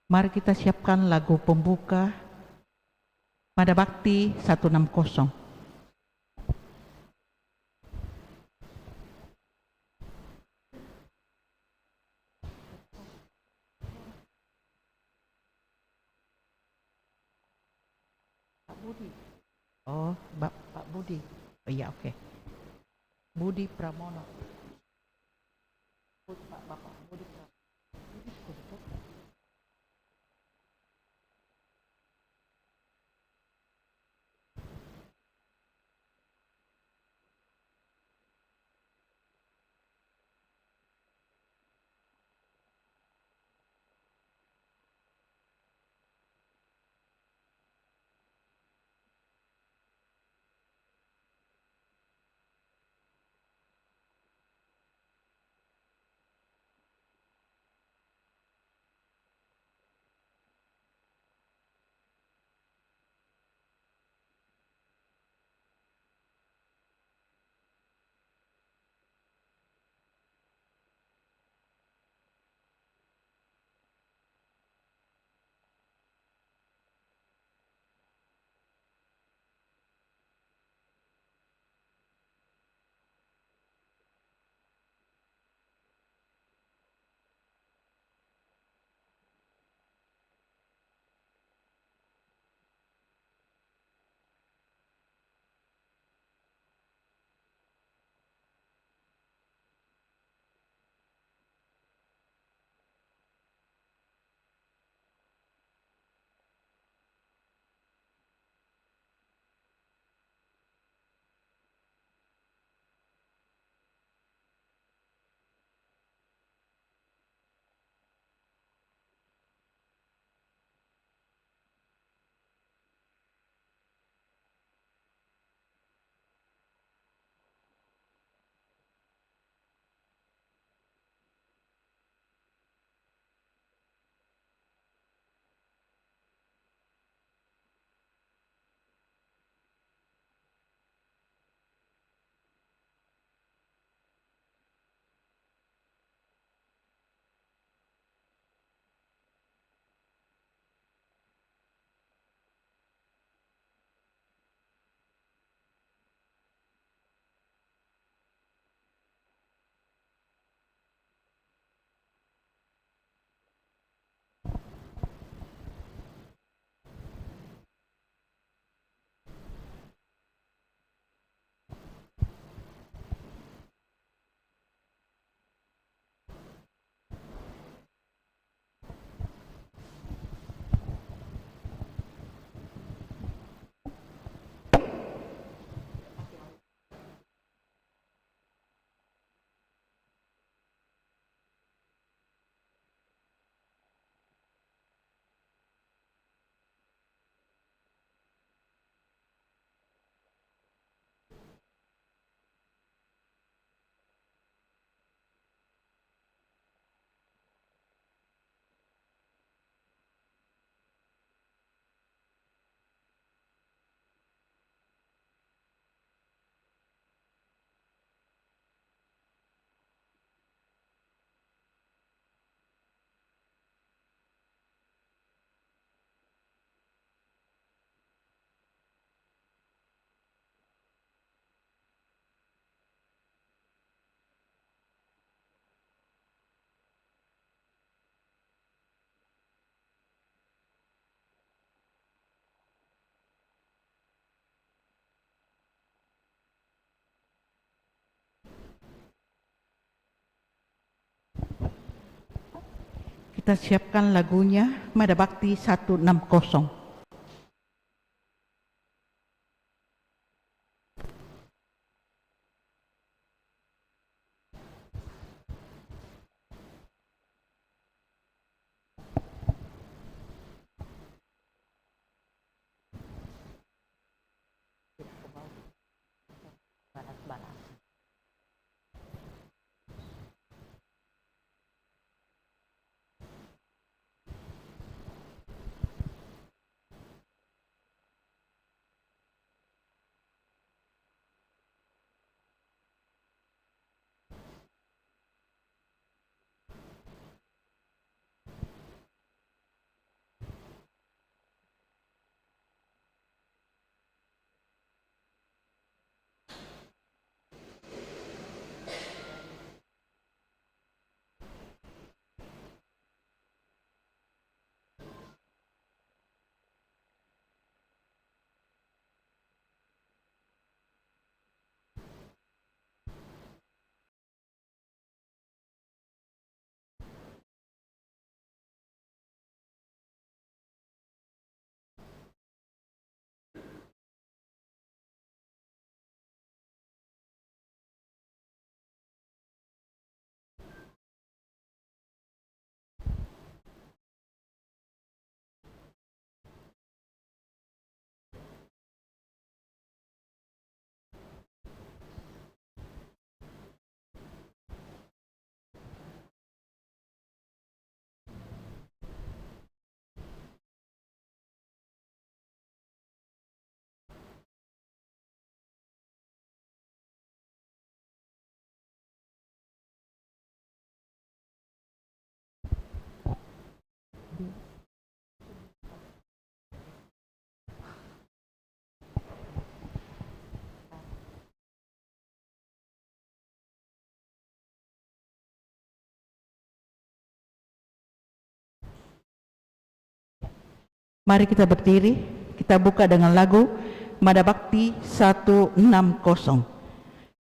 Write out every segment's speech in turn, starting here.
Mari kita siapkan lagu pembuka Mada Bakti 160. Pak Budi. Oh, Pak Budi. Oh iya, oke. Budi Pramono. Bapak Budi Pramono. Kita siapkan lagunya Mada Bakti 160. Mari kita berdiri, kita buka dengan lagu Madabakti 160.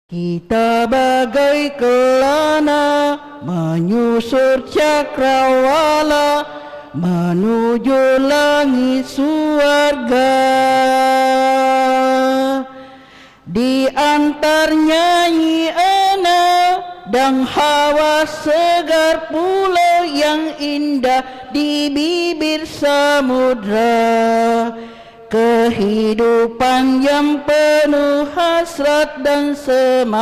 Kita bagai kelana menyusur cakrawala menuju langit surga. Di antar nyanyi dan hawa segar pulau yang indah di bibir samudra, kehidupan yang penuh hasrat dan semangat.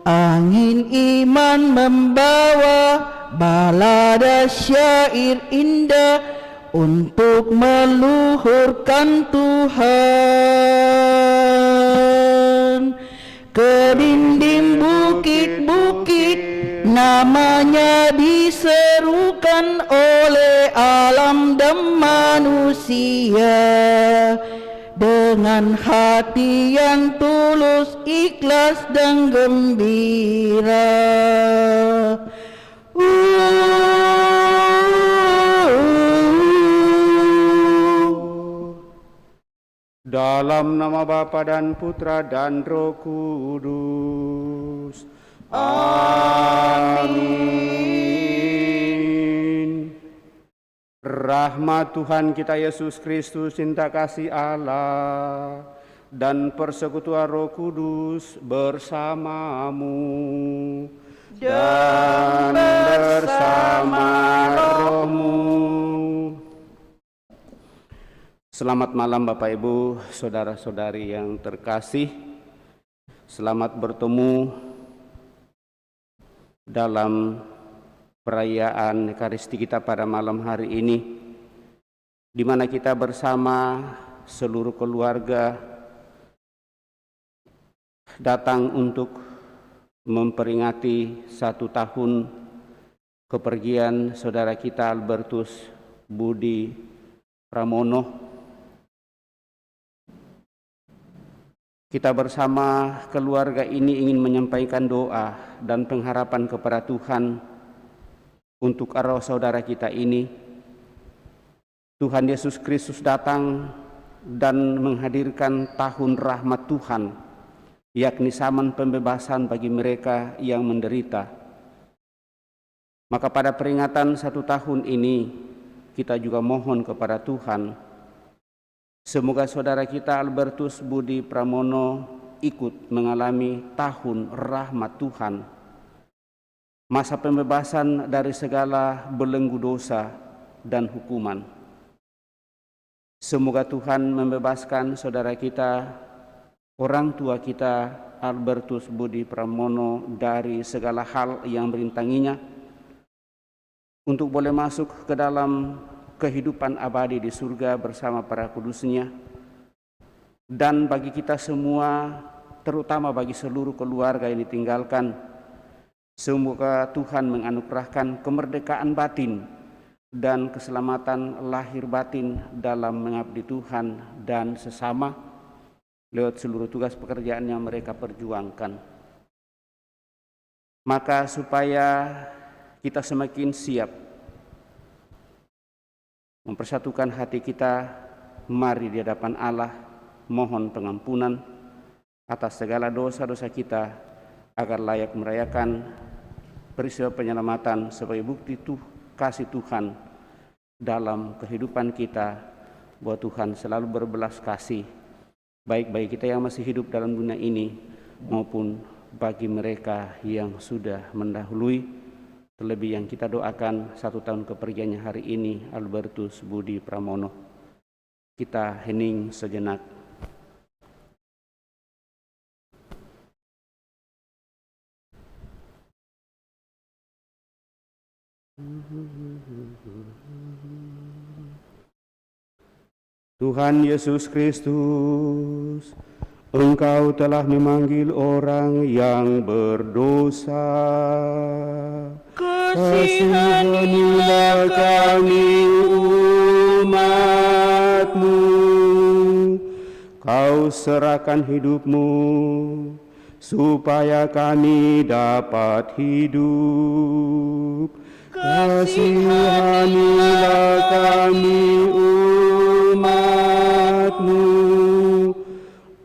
Angin iman membawa balada syair indah untuk meluhurkan Tuhan. Ke dinding bukit-bukit namanya diserukan oleh alam dan manusia. Dengan hati yang tulus, ikhlas dan gembira. Dalam nama Bapa dan Putra dan Roh Kudus. Amin. Rahmat Tuhan kita Yesus Kristus, cinta kasih Allah, dan persekutuan Roh Kudus bersamamu dan bersama rohmu. Selamat malam Bapak Ibu, saudara-saudari yang terkasih. Selamat bertemu dalam perayaan Ekaristi kita pada malam hari ini, di mana kita bersama seluruh keluarga datang untuk memperingati 1 tahun kepergian saudara kita Albertus Budi Pramono. Kita bersama keluarga ini ingin menyampaikan doa dan pengharapan kepada Tuhan untuk arwah saudara kita ini. Tuhan Yesus Kristus datang dan menghadirkan tahun rahmat Tuhan, yakni zaman pembebasan bagi mereka yang menderita. Maka pada peringatan 1 tahun ini, kita juga mohon kepada Tuhan, semoga saudara kita Albertus Budi Pramono ikut mengalami tahun rahmat Tuhan, masa pembebasan dari segala belenggu dosa dan hukuman. Semoga Tuhan membebaskan saudara kita, orang tua kita Albertus Budi Pramono dari segala hal yang merintanginya, untuk boleh masuk ke dalam kehidupan abadi di surga bersama para kudusnya. Dan bagi kita semua, terutama bagi seluruh keluarga yang ditinggalkan, semoga Tuhan menganugerahkan kemerdekaan batin dan keselamatan lahir batin dalam mengabdi Tuhan dan sesama lewat seluruh tugas pekerjaan yang mereka perjuangkan. Maka supaya kita semakin siap mempersatukan hati kita, mari di hadapan Allah mohon pengampunan atas segala dosa-dosa kita, agar layak merayakan peristiwa penyelamatan sebagai bukti kasih Tuhan dalam kehidupan kita, bahwa Tuhan selalu berbelas kasih, baik bagi kita yang masih hidup dalam dunia ini maupun bagi mereka yang sudah mendahului. Terlebih yang kita doakan 1 tahun kepergiannya hari ini, Albertus Budi Pramono. Kita hening sejenak. Tuhan Yesus Kristus, Engkau telah memanggil orang yang berdosa. Kasihanilah kami umat-Mu. Kau serahkan hidup-Mu supaya kami dapat hidup. Kasihanilah kami umat-Mu.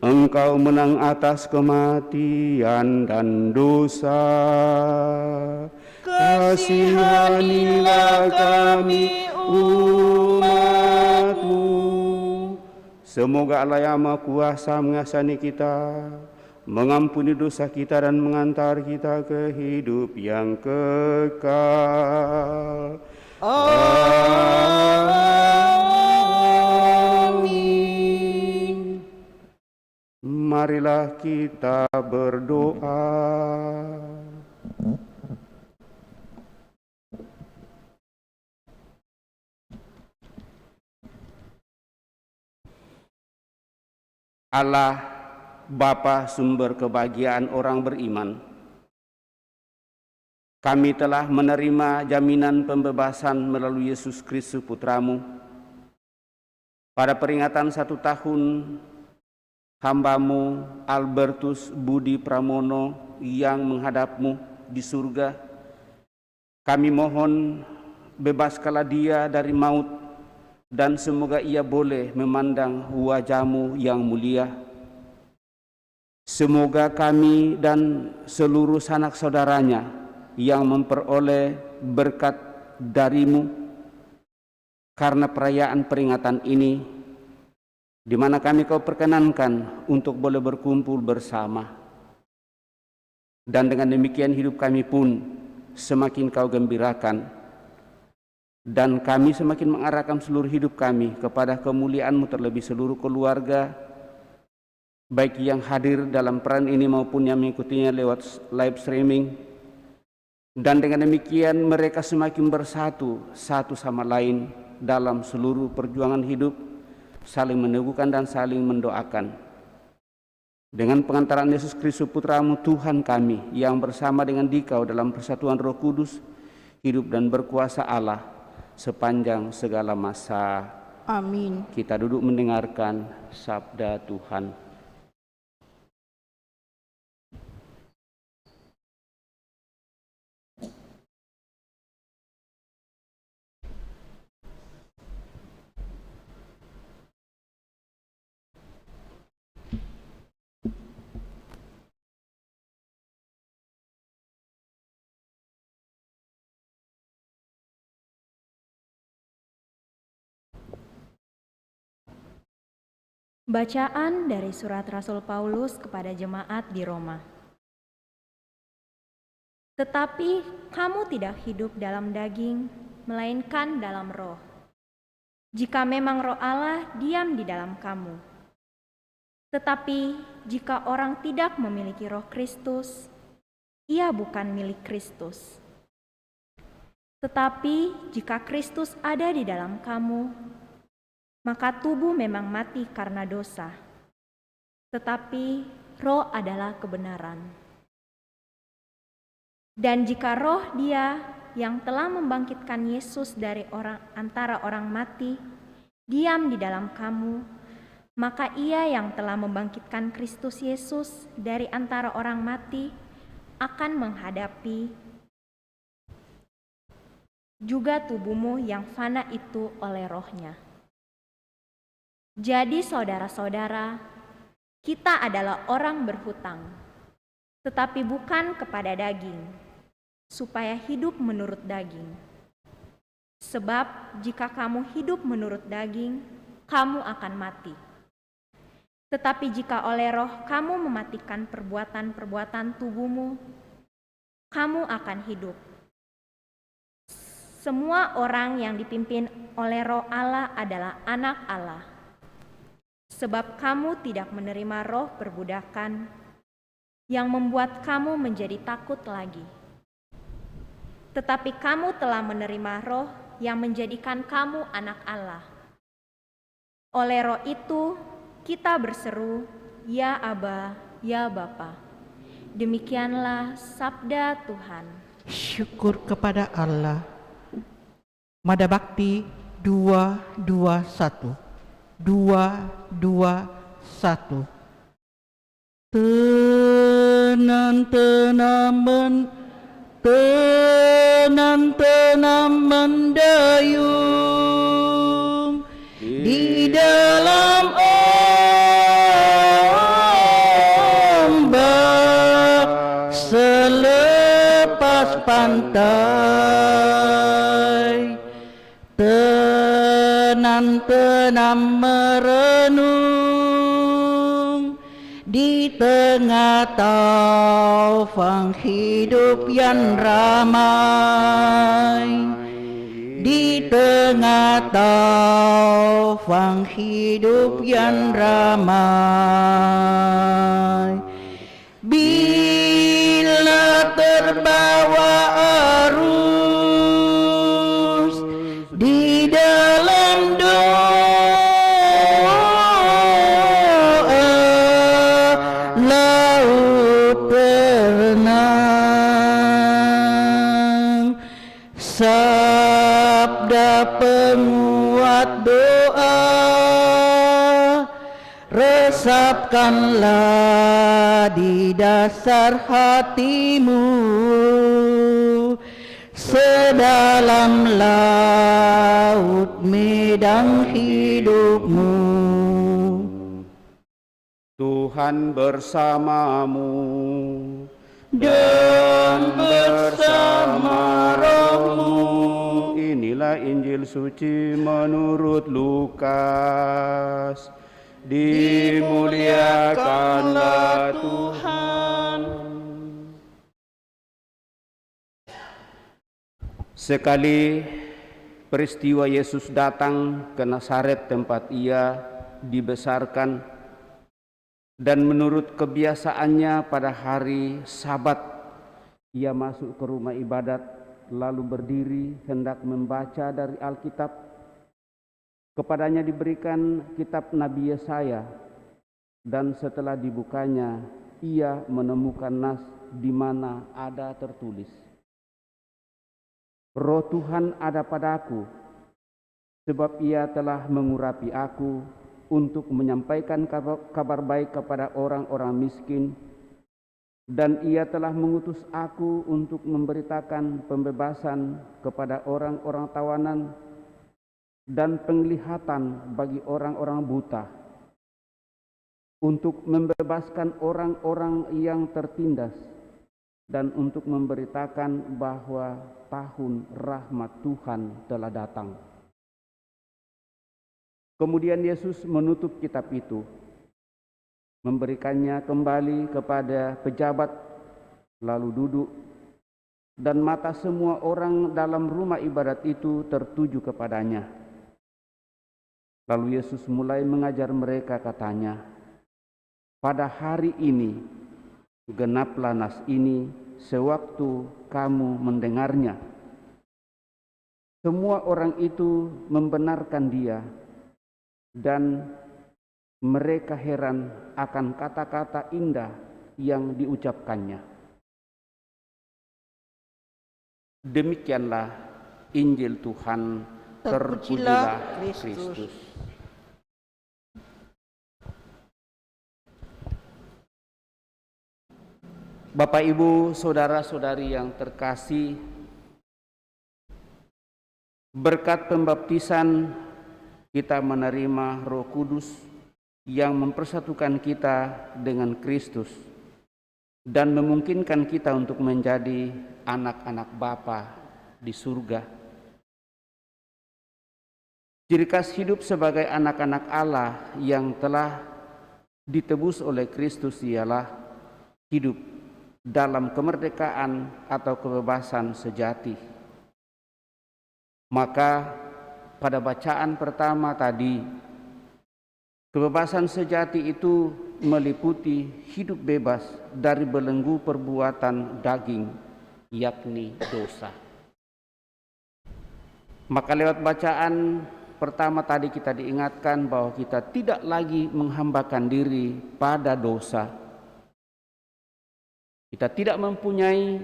Engkau menang atas kematian dan dosa. Kasihanilah kami umat-Mu. Semoga Allah yang Maha Kuasa mengasihani kita, mengampuni dosa kita dan mengantar kita ke hidup yang kekal. Amin. Marilah kita berdoa. Allah, Bapa sumber kebahagiaan orang beriman, kami telah menerima jaminan pembebasan melalui Yesus Kristus Putra-Mu. Pada peringatan 1 tahun hamba-Mu Albertus Budi Pramono yang menghadap-Mu di surga, kami mohon bebaskanlah dia dari maut, dan semoga ia boleh memandang wajah-Mu yang mulia. Semoga kami dan seluruh sanak saudaranya yang memperoleh berkat dari-Mu karena perayaan peringatan ini, di mana kami Kau perkenankan untuk boleh berkumpul bersama. Dan dengan demikian hidup kami pun semakin Kau gembirakan, dan kami semakin mengarahkan seluruh hidup kami kepada kemuliaan-Mu, terlebih seluruh keluarga, baik yang hadir dalam peran ini maupun yang mengikutinya lewat live streaming. Dan dengan demikian mereka semakin bersatu satu sama lain dalam seluruh perjuangan hidup, saling meneguhkan dan saling mendoakan. Dengan pengantaran Yesus Kristus Putra-Mu Tuhan kami, yang bersama dengan Dikau dalam persatuan Roh Kudus, hidup dan berkuasa Allah sepanjang segala masa. Amin. Kita duduk mendengarkan sabda Tuhan. Bacaan dari surat Rasul Paulus kepada jemaat di Roma. Tetapi kamu tidak hidup dalam daging, melainkan dalam roh. Jika memang roh Allah diam di dalam kamu. Tetapi jika orang tidak memiliki roh Kristus, ia bukan milik Kristus. Tetapi jika Kristus ada di dalam kamu, maka tubuh memang mati karena dosa, tetapi roh adalah kebenaran. Dan jika roh Dia yang telah membangkitkan Yesus dari antara orang mati diam di dalam kamu, maka Ia yang telah membangkitkan Kristus Yesus dari antara orang mati akan menghadapi juga tubuhmu yang fana itu oleh rohnya. Jadi saudara-saudara, kita adalah orang berhutang, tetapi bukan kepada daging, supaya hidup menurut daging. Sebab jika kamu hidup menurut daging, kamu akan mati. Tetapi jika oleh roh kamu mematikan perbuatan-perbuatan tubuhmu, kamu akan hidup. Semua orang yang dipimpin oleh roh Allah adalah anak Allah. Sebab kamu tidak menerima roh perbudakan yang membuat kamu menjadi takut lagi. Tetapi kamu telah menerima roh yang menjadikan kamu anak Allah. Oleh roh itu kita berseru, Ya Aba, Ya Bapa. Demikianlah sabda Tuhan. Syukur kepada Allah. Mada Bakti 221. 221 Tenang mendayung di dalam ombak selepas pantai. Tenang merenung di tengah taufan hidup yang ramai. Di tengah taufan hidup yang ramai. Bila terbawa arus di dalam laut tenang, sabda penguat doa resapkanlah di dasar hatimu, sedalam laut medan hidupmu. Tuhan bersamamu Dan bersama rohmu. Inilah Injil suci menurut Lukas. Dimuliakanlah Tuhan. Sekali peristiwa Yesus datang ke Nazaret tempat ia dibesarkan, dan menurut kebiasaannya pada hari Sabat ia masuk ke rumah ibadat lalu berdiri hendak membaca dari Alkitab. Kepadanya diberikan kitab Nabi Yesaya, dan setelah dibukanya ia menemukan nas di mana ada tertulis, Roh Tuhan ada padaku, sebab ia telah mengurapi aku untuk menyampaikan kabar baik kepada orang-orang miskin, dan ia telah mengutus aku untuk memberitakan pembebasan kepada orang-orang tawanan dan penglihatan bagi orang-orang buta, untuk membebaskan orang-orang yang tertindas, dan untuk memberitakan bahwa tahun rahmat Tuhan telah datang. Kemudian Yesus menutup kitab itu, memberikannya kembali kepada pejabat, lalu duduk, dan mata semua orang dalam rumah ibadat itu tertuju kepadanya. Lalu Yesus mulai mengajar mereka, katanya, pada hari ini genaplah nas ini sewaktu kamu mendengarnya. Semua orang itu membenarkan dia, dan mereka heran akan kata-kata indah yang diucapkannya. Demikianlah Injil Tuhan. Terpujilah Kristus. Bapak, Ibu, saudara-saudari yang terkasih, berkat pembaptisan kita menerima Roh Kudus yang mempersatukan kita dengan Kristus dan memungkinkan kita untuk menjadi anak-anak Bapa di surga. Ciri khas hidup sebagai anak-anak Allah yang telah ditebus oleh Kristus ialah hidup dalam kemerdekaan atau kebebasan sejati. Maka pada bacaan pertama tadi, kebebasan sejati itu meliputi hidup bebas dari belenggu perbuatan daging, yakni dosa. Maka lewat bacaan pertama tadi kita diingatkan bahwa kita tidak lagi menghambakan diri pada dosa. Kita tidak mempunyai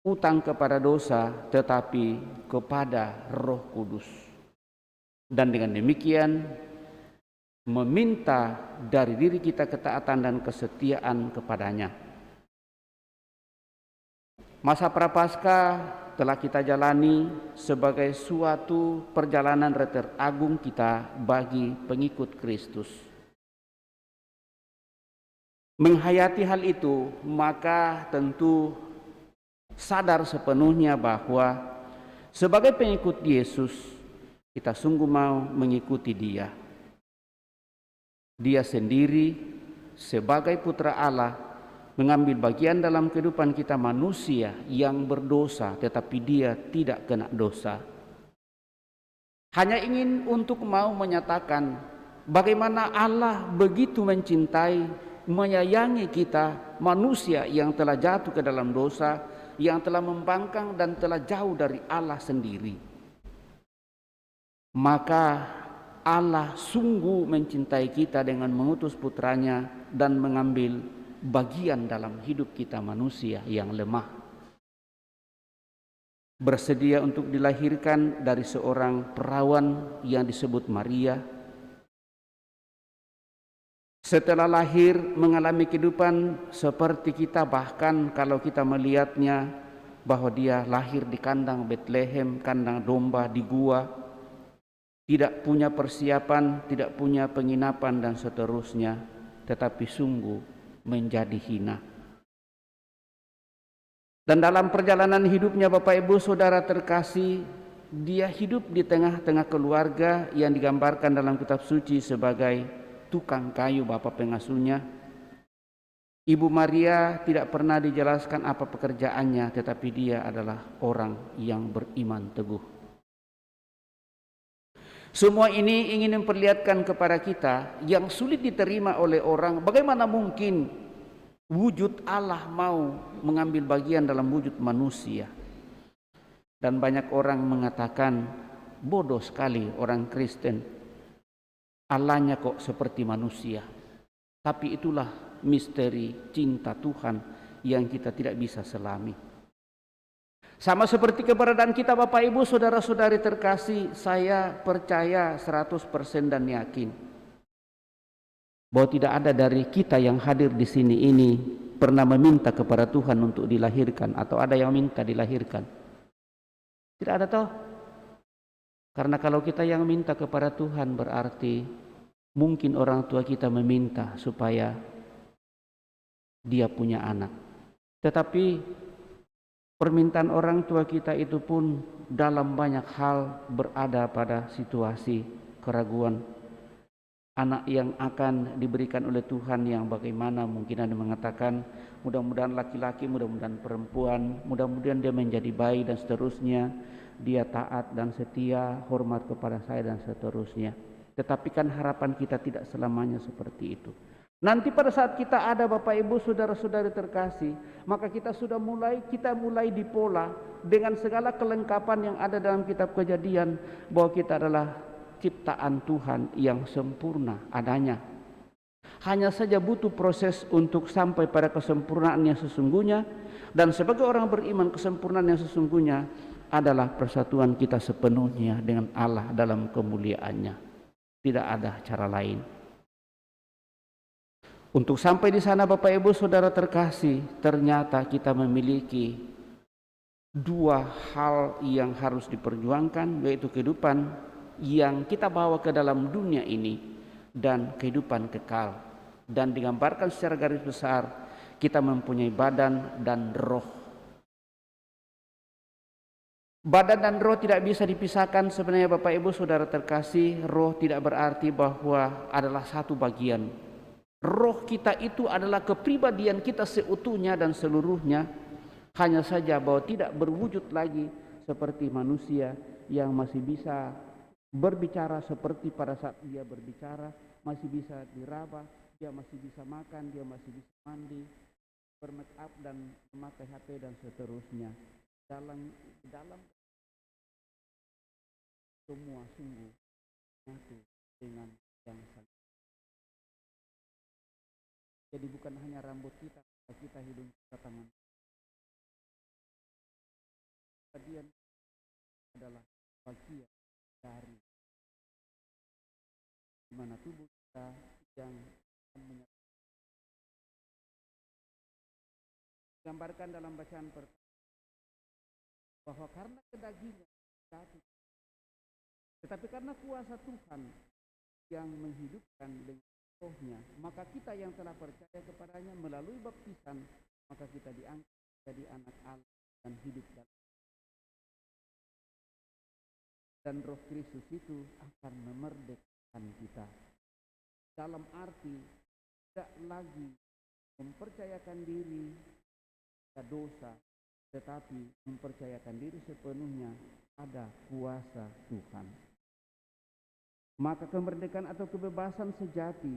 utang kepada dosa, tetapi kepada Roh Kudus. Dan dengan demikian meminta dari diri kita ketaatan dan kesetiaan kepadanya. Masa Prapaskah telah kita jalani sebagai suatu perjalanan retret agung kita bagi pengikut Kristus. Menghayati hal itu, maka tentu sadar sepenuhnya bahwa sebagai pengikut Yesus, kita sungguh mau mengikuti Dia. Dia sendiri sebagai putra Allah mengambil bagian dalam kehidupan kita manusia yang berdosa, tetapi Dia tidak kena dosa. Hanya ingin untuk mau menyatakan bagaimana Allah begitu mencintai, menyayangi kita manusia yang telah jatuh ke dalam dosa, yang telah membangkang dan telah jauh dari Allah sendiri. Maka Allah sungguh mencintai kita dengan mengutus putranya dan mengambil bagian dalam hidup kita manusia yang lemah. Bersedia untuk dilahirkan dari seorang perawan yang disebut Maria. Setelah lahir mengalami kehidupan seperti kita, bahkan kalau kita melihatnya bahwa dia lahir di kandang Bethlehem, kandang domba di gua, tidak punya persiapan, tidak punya penginapan dan seterusnya, tetapi sungguh menjadi hina. Dan dalam perjalanan hidupnya Bapak Ibu Saudara terkasih, dia hidup di tengah-tengah keluarga yang digambarkan dalam kitab suci sebagai tukang kayu bapa pengasuhnya. Ibu Maria tidak pernah dijelaskan apa pekerjaannya, tetapi dia adalah orang yang beriman teguh. Semua ini ingin memperlihatkan kepada kita yang sulit diterima oleh orang, bagaimana mungkin wujud Allah mau mengambil bagian dalam wujud manusia. Dan banyak orang mengatakan, bodoh sekali orang Kristen, Allahnya kok seperti manusia. Tapi itulah misteri cinta Tuhan yang kita tidak bisa selami. Sama seperti keberadaan kita Bapak Ibu Saudara-saudari terkasih, saya percaya 100% dan yakin bahwa tidak ada dari kita yang hadir di sini ini pernah meminta kepada Tuhan untuk dilahirkan atau ada yang minta dilahirkan. Tidak ada toh? Karena kalau kita yang minta kepada Tuhan berarti mungkin orang tua kita meminta supaya dia punya anak. Tetapi permintaan orang tua kita itu pun dalam banyak hal berada pada situasi keraguan. Anak yang akan diberikan oleh Tuhan yang bagaimana mungkin ada mengatakan mudah-mudahan laki-laki, mudah-mudahan perempuan, mudah-mudahan dia menjadi baik dan seterusnya. Dia taat dan setia, hormat kepada saya dan seterusnya. Tetapi kan harapan kita tidak selamanya seperti itu. Nanti pada saat kita ada Bapak Ibu Saudara-saudari terkasih, maka kita mulai dipola dengan segala kelengkapan yang ada dalam kitab Kejadian bahwa kita adalah ciptaan Tuhan yang sempurna adanya. Hanya saja butuh proses untuk sampai pada kesempurnaan yang sesungguhnya, dan sebagai orang beriman kesempurnaan yang sesungguhnya adalah persatuan kita sepenuhnya dengan Allah dalam kemuliaannya. Tidak ada cara lain. Untuk sampai di sana Bapak Ibu Saudara terkasih, ternyata kita memiliki dua hal yang harus diperjuangkan, yaitu kehidupan yang kita bawa ke dalam dunia ini dan kehidupan kekal. Dan digambarkan secara garis besar, kita mempunyai badan dan roh. Badan dan roh tidak bisa dipisahkan sebenarnya Bapak Ibu Saudara terkasih. Roh tidak berarti bahwa adalah satu bagian. Roh kita itu adalah kepribadian kita seutuhnya dan seluruhnya. Hanya saja bahwa tidak berwujud lagi seperti manusia yang masih bisa berbicara seperti pada saat dia berbicara, masih bisa diraba, dia masih bisa makan, dia masih bisa mandi, bermake up dan memakai HP dan seterusnya. Dalam semua sungguh nyatu dengan yang sama. Jadi bukan hanya rambut kita hidung kita, tangan. Kemudian adalah bagian dari mana tubuh kita yang gambarkan dalam bacaan pertama bahwa karena kedagingan jatuh, tetapi karena kuasa Tuhan yang menghidupkan dengan rohnya, maka kita yang telah percaya kepadanya melalui baptisan, maka kita diangkat jadi anak Allah dan hidup dan Roh Kristus itu akan memerdekakan kita. Dalam arti tidak lagi mempercayakan diri pada dosa, tetapi mempercayakan diri sepenuhnya pada kuasa Tuhan. Maka kemerdekaan atau kebebasan sejati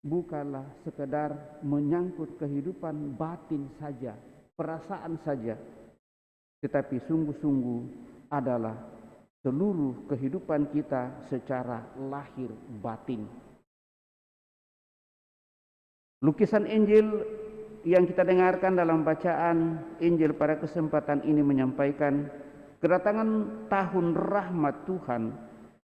bukanlah sekedar menyangkut kehidupan batin saja, perasaan saja, tetapi sungguh-sungguh adalah seluruh kehidupan kita secara lahir batin. Lukisan Injil yang kita dengarkan dalam bacaan Injil pada kesempatan ini menyampaikan kedatangan tahun rahmat Tuhan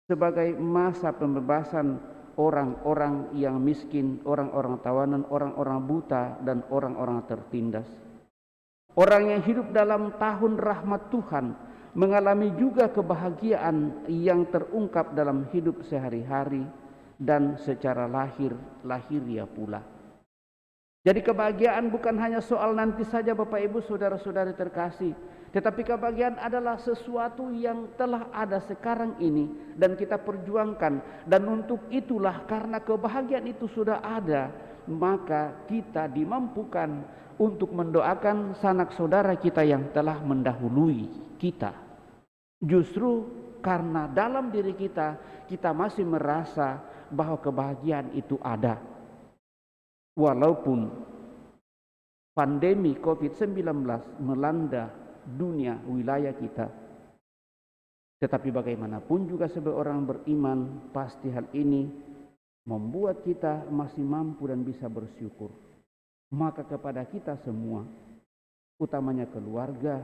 sebagai masa pembebasan orang-orang yang miskin, orang-orang tawanan, orang-orang buta, dan orang-orang tertindas. Orang yang hidup dalam tahun rahmat Tuhan mengalami juga kebahagiaan yang terungkap dalam hidup sehari-hari dan secara lahiriah pula. Jadi kebahagiaan bukan hanya soal nanti saja Bapak Ibu saudara-saudari terkasih, tetapi kebahagiaan adalah sesuatu yang telah ada sekarang ini dan kita perjuangkan, dan untuk itulah karena kebahagiaan itu sudah ada, maka kita dimampukan untuk mendoakan sanak saudara kita yang telah mendahului kita. Justru karena dalam diri kita masih merasa bahwa kebahagiaan itu ada. Walaupun pandemi COVID-19 melanda dunia wilayah kita, tetapi bagaimanapun juga sebagai orang beriman, pasti hal ini membuat kita masih mampu dan bisa bersyukur. Maka kepada kita semua, utamanya keluarga,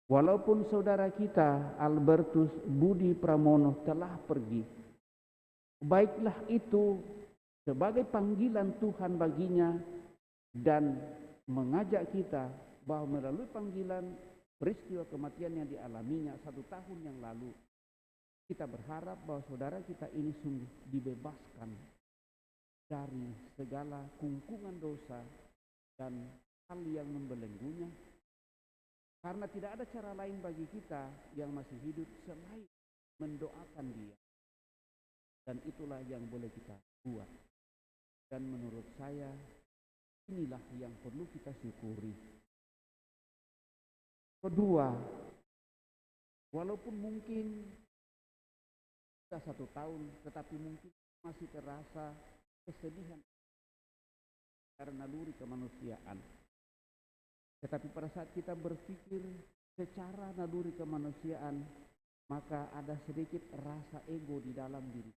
walaupun saudara kita Albertus Budi Pramono telah pergi, baiklah itu sebagai panggilan Tuhan baginya dan mengajak kita bahwa melalui panggilan peristiwa kematian yang dialaminya 1 tahun yang lalu, kita berharap bahwa saudara kita ini sungguh dibebaskan dari segala kungkungan dosa dan hal yang membelenggunya, karena tidak ada cara lain bagi kita yang masih hidup selain mendoakan dia, dan itulah yang boleh kita buat. Dan menurut saya inilah yang perlu kita syukuri. Kedua, walaupun mungkin sudah 1 tahun, tetapi mungkin masih terasa kesedihan karena naluri kemanusiaan. Tetapi pada saat kita berpikir secara naluri kemanusiaan, maka ada sedikit rasa ego di dalam diri.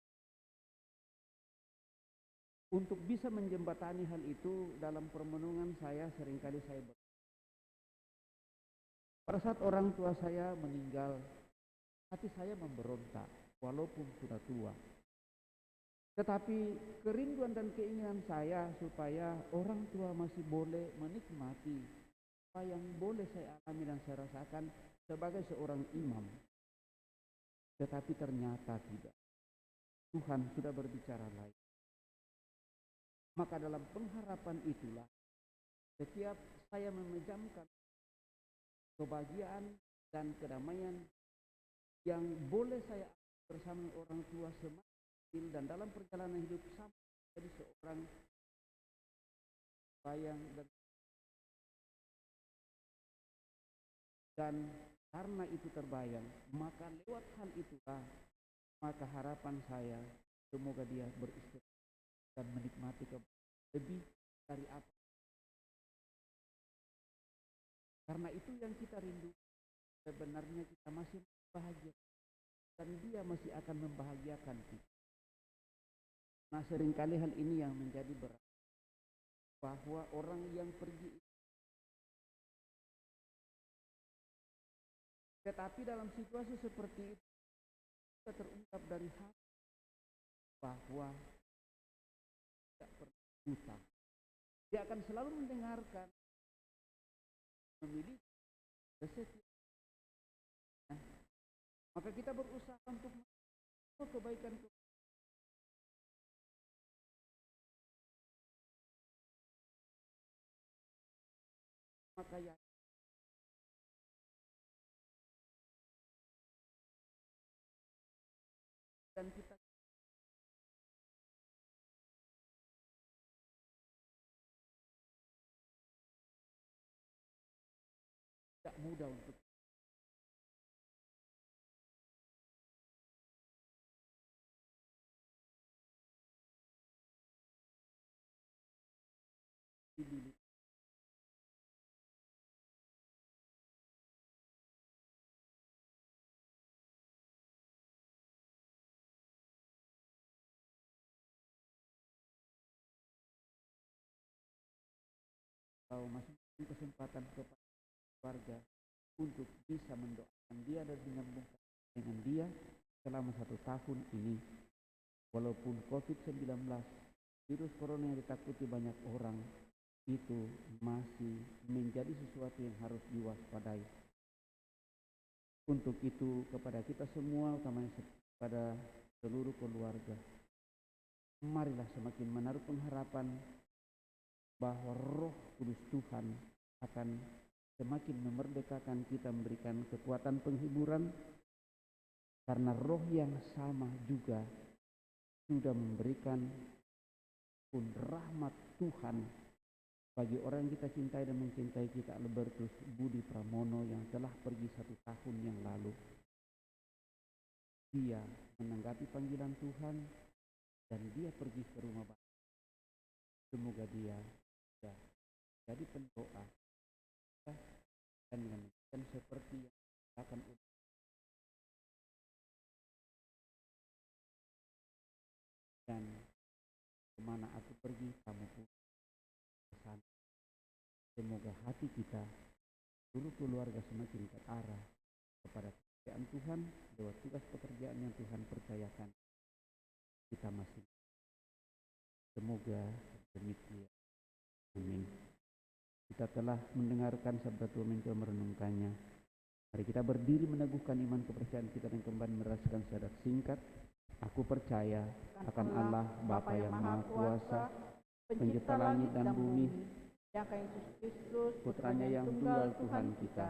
Untuk bisa menjembatani hal itu, dalam permenungan saya seringkali pada saat orang tua saya meninggal, hati saya memberontak walaupun sudah tua. Tetapi kerinduan dan keinginan saya supaya orang tua masih boleh menikmati apa yang boleh saya alami dan saya rasakan sebagai seorang imam. Tetapi ternyata tidak. Tuhan sudah berbicara lain. Maka dalam pengharapan itulah setiap saya memejamkan kebahagiaan dan kedamaian yang boleh saya bersama orang tua semakin, dan dalam perjalanan hidup sama jadi seorang bayang dan karena itu terbayang, maka lewat hal itulah maka harapan saya semoga dia beristirahat dan menikmati lebih dari apa. Karena itu yang kita rindu, sebenarnya kita masih bahagia dan dia masih akan membahagiakan kita. Nah, seringkali hal ini yang menjadi berat, bahwa orang yang pergi, tetapi dalam situasi seperti itu kita terungkap dari hati bahwa hutang. Dia akan selalu mendengarkan, memilih kesetiaan. Maka kita berusaha untuk kebaikan maka ya dan kita tidak mudah untuk dililit. Kalau masih kesempatan kepada keluarga untuk bisa mendoakan dia dan menyambungkan dengan dia selama 1 tahun ini, walaupun COVID-19 virus corona yang ditakuti banyak orang itu masih menjadi sesuatu yang harus diwaspadai. Untuk itu kepada kita semua, utamanya kepada seluruh keluarga, marilah semakin menaruh pengharapan bahwa Roh Kudus Tuhan akan semakin memerdekakan kita, memberikan kekuatan penghiburan, karena Roh yang sama juga sudah memberikan pun rahmat Tuhan bagi orang yang kita cintai dan mencintai kita, Albertus Budi Pramono yang telah pergi 1 tahun yang lalu. Dia menanggapi panggilan Tuhan dan dia pergi ke rumah Bapa. Semoga dia jadi pendoa dan dengan seperti yang akan dan kemana aku pergi kamu pun ke sana. Semoga hati kita seluruh keluarga semakin terarah kepada pekerjaan Tuhan lewat tugas pekerjaan yang Tuhan percayakan kita masing. Semoga demikian. Amin. Kita telah mendengarkan sabda Tuhan, mencoba merenungkannya. Mari kita berdiri meneguhkan iman kepercayaan kita dan kembali merasakan syahadat singkat. Aku percaya akan Allah Bapa yang Maha Kuasa, Pencipta langit dan bumi, yang Yesus Kristus, Putranya yang tunggal Tuhan kita,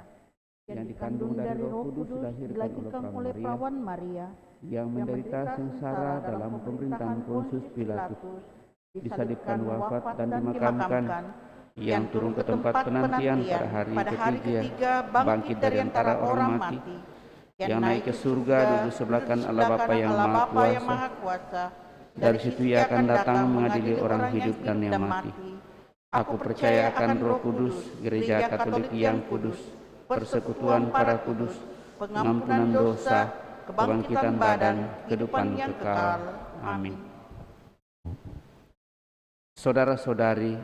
yang dikandung dari Roh Kudus, dilahirkan oleh perawan Maria, yang menderita sengsara dalam pemerintahan Pontius Pilatus, disalibkan, wafat dan dimakamkan, yang turun ke tempat penantian pada hari ketiga, bangkit dari antara orang mati, yang naik ke surga, duduk sebelah kanan Allah Bapa yang Maha Kuasa. Dari situ ia akan datang mengadili orang hidup dan yang mati. Aku percaya akan Roh Kudus, Gereja Katolik yang kudus, persekutuan para kudus, pengampunan dosa, kebangkitan badan, kehidupan kekal. Amin. Saudara-saudari,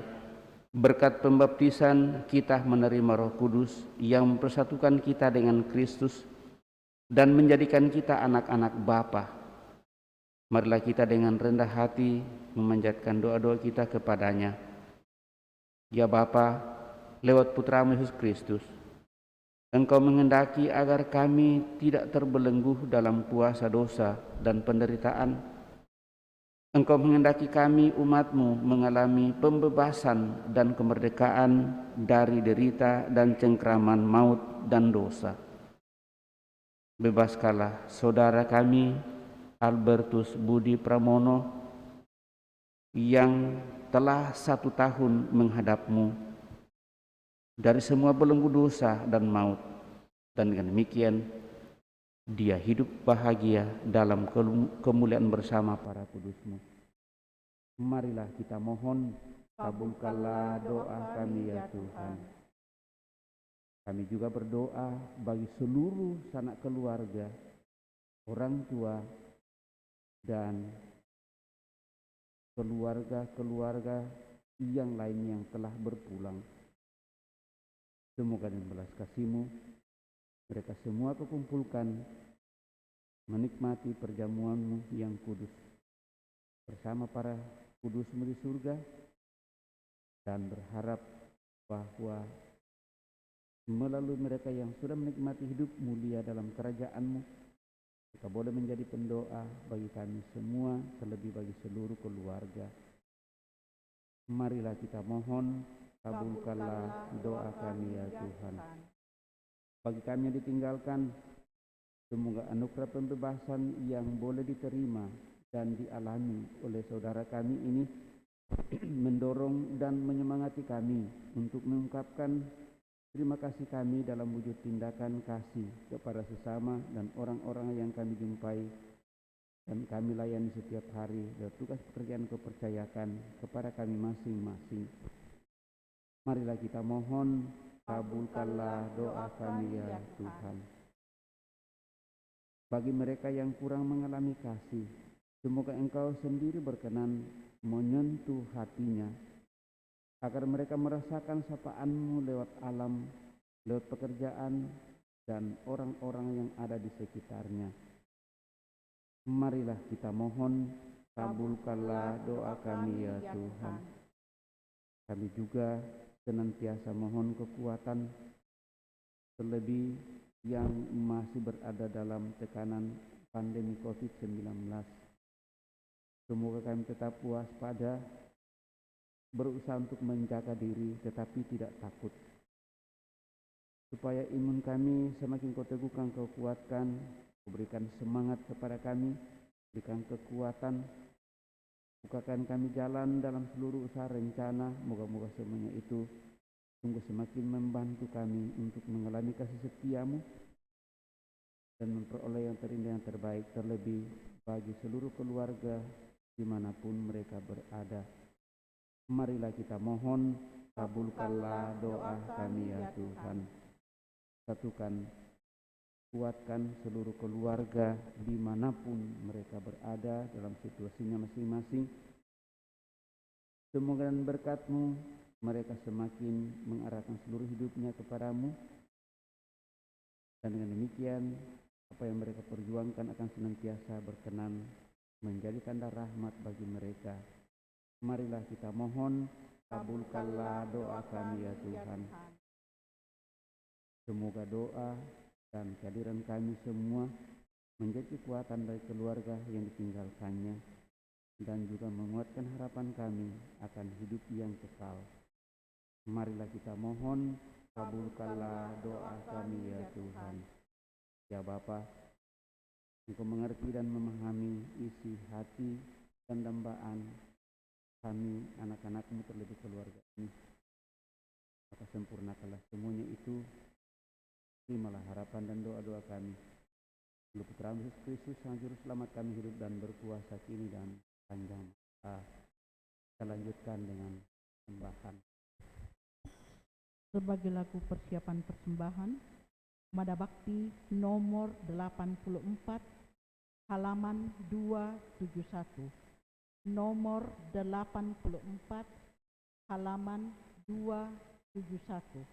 berkat pembaptisan kita menerima Roh Kudus yang mempersatukan kita dengan Kristus dan menjadikan kita anak-anak Bapa. Marilah kita dengan rendah hati memanjatkan doa-doa kita kepadanya. Ya Bapa, lewat Putramu Yesus Kristus, Engkau menghendaki agar kami tidak terbelenggu dalam kuasa dosa dan penderitaan. Engkau menghendaki kami umat-Mu mengalami pembebasan dan kemerdekaan dari derita dan cengkraman maut dan dosa. Bebaskanlah saudara kami Albertus Budi Pramono yang telah 1 tahun menghadap-Mu dari semua belenggu dosa dan maut, dan dengan demikian dia hidup bahagia dalam kemuliaan bersama para kudus-Mu. Marilah kita mohon, kabulkanlah doa kami ya Tuhan. Kami juga berdoa bagi seluruh sanak keluarga, orang tua, dan keluarga-keluarga yang lain yang telah berpulang. Semoga dengan belas kasih-Mu mereka semua kukumpulkan menikmati perjamuan-Mu yang kudus bersama para kudus-Mu di surga, dan berharap bahwa melalui mereka yang sudah menikmati hidup mulia dalam kerajaan-Mu, kita boleh menjadi pendoa bagi kami semua, terlebih bagi seluruh keluarga. Marilah kita mohon, kabulkanlah doa kami ya Tuhan. Bagi kami yang ditinggalkan, semoga anugerah pembebasan yang boleh diterima dan dialami oleh saudara kami ini mendorong dan menyemangati kami untuk mengungkapkan terima kasih kami dalam wujud tindakan kasih kepada sesama dan orang-orang yang kami jumpai dan kami layani setiap hari dan tugas pekerjaan kepercayakan kepada kami masing-masing. Marilah kita mohon, kabulkanlah doa kami ya Tuhan. Bagi mereka yang kurang mengalami kasih, semoga Engkau sendiri berkenan menyentuh hatinya, agar mereka merasakan sapaan-Mu lewat alam, lewat pekerjaan, dan orang-orang yang ada di sekitarnya. Marilah kita mohon, kabulkanlah doa kami ya Tuhan. Kami juga senantiasa mohon kekuatan, terlebih yang masih berada dalam tekanan pandemi COVID-19. Semoga kami tetap waspada, berusaha untuk menjaga diri tetapi tidak takut, supaya imun kami semakin Kau teguhkan, Kau kuatkan, Kau berikan semangat kepada kami, berikan kekuatan, bukakan kami jalan dalam seluruh usaha rencana. Moga-moga semuanya itu sungguh semakin membantu kami untuk mengalami kasih setia-Mu dan memperoleh yang terindah yang terbaik, terlebih bagi seluruh keluarga dimanapun mereka berada. Marilah kita mohon, kabulkanlah doa kami ya Tuhan. Satukan, kuatkan seluruh keluarga dimanapun mereka berada dalam situasinya masing-masing. Semoga dengan berkat-Mu mereka semakin mengarahkan seluruh hidupnya kepadamu, dan dengan demikian apa yang mereka perjuangkan akan senantiasa berkenan menjadi tanda rahmat bagi mereka. Marilah kita mohon, kabulkanlah doa kami ya Tuhan. Semoga doa dan kehadiran kami semua menjadi kekuatan bagi keluarga yang ditinggalkannya dan juga menguatkan harapan kami akan hidup yang kekal. Marilah kita mohon, kabulkanlah doa kami ya Tuhan. Ya Bapa, Engkau mengerti dan memahami isi hati dan dambaan kami, anak-anak-Mu, terlebih keluarga ini. Maka sempurnakanlah semuanya itu. Terimalah harapan dan doa-doa kami. Melalui Putra Yesus Kristus, Sang Juru Selamat kami hidup dan berkuasa kini dan panjang masa. Kita lanjutkan dengan sembahan. Sebagai lagu persiapan persembahan, Mada Bakti nomor 84, halaman 271. Nomor 84, halaman 271.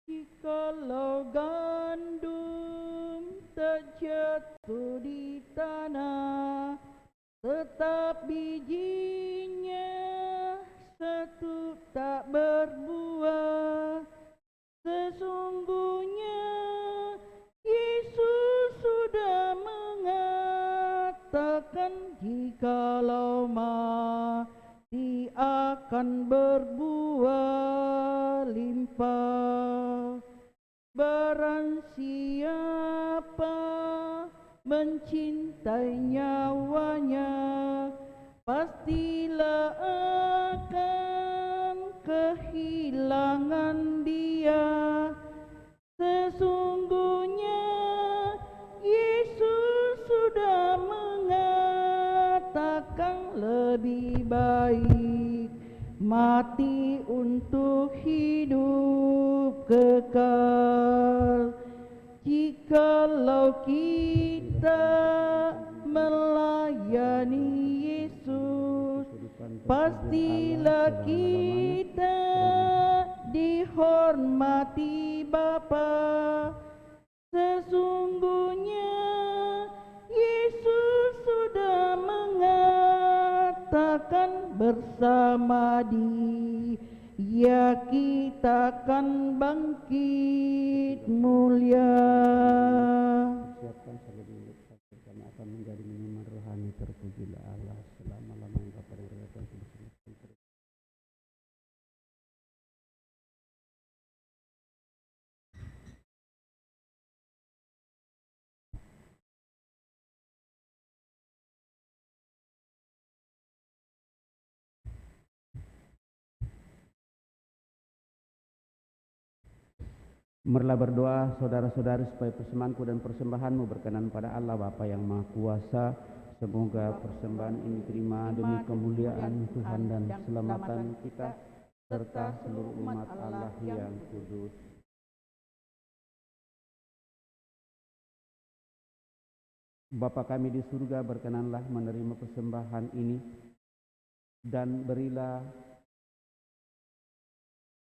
Jikalau gandum tak jatuh di tanah, tetap bijinya satu tak berbuah, sesungguhnya Yesus sudah mengatakan, jikalau mati akan berbuah limpah. Barang siapa mencintai nyawanya, pastilah akan kehilangan dia. Sesungguhnya Yesus sudah mengatakan, lebih baik mati untuk hidup kekal. Jikalau kita melayani Yesus, pastilah kita dihormati Bapa. Sesungguhnya Yesus sudah mengatakan, akan bersama Dia, kita akan bangkit mulia. Siapkan saling kami akan menjadi minuman rohani. Terpujilah Allah selama-lamanya Bapa dan Roh Kudus. Marilah berdoa saudara-saudari supaya persembahanku dan persembahanmu berkenan pada Allah Bapa yang Maha Kuasa. Semoga persembahan ini diterima demi kemuliaan Tuhan dan keselamatan kita serta seluruh umat Allah yang kudus. Bapa kami di surga, berkenanlah menerima persembahan ini dan berilah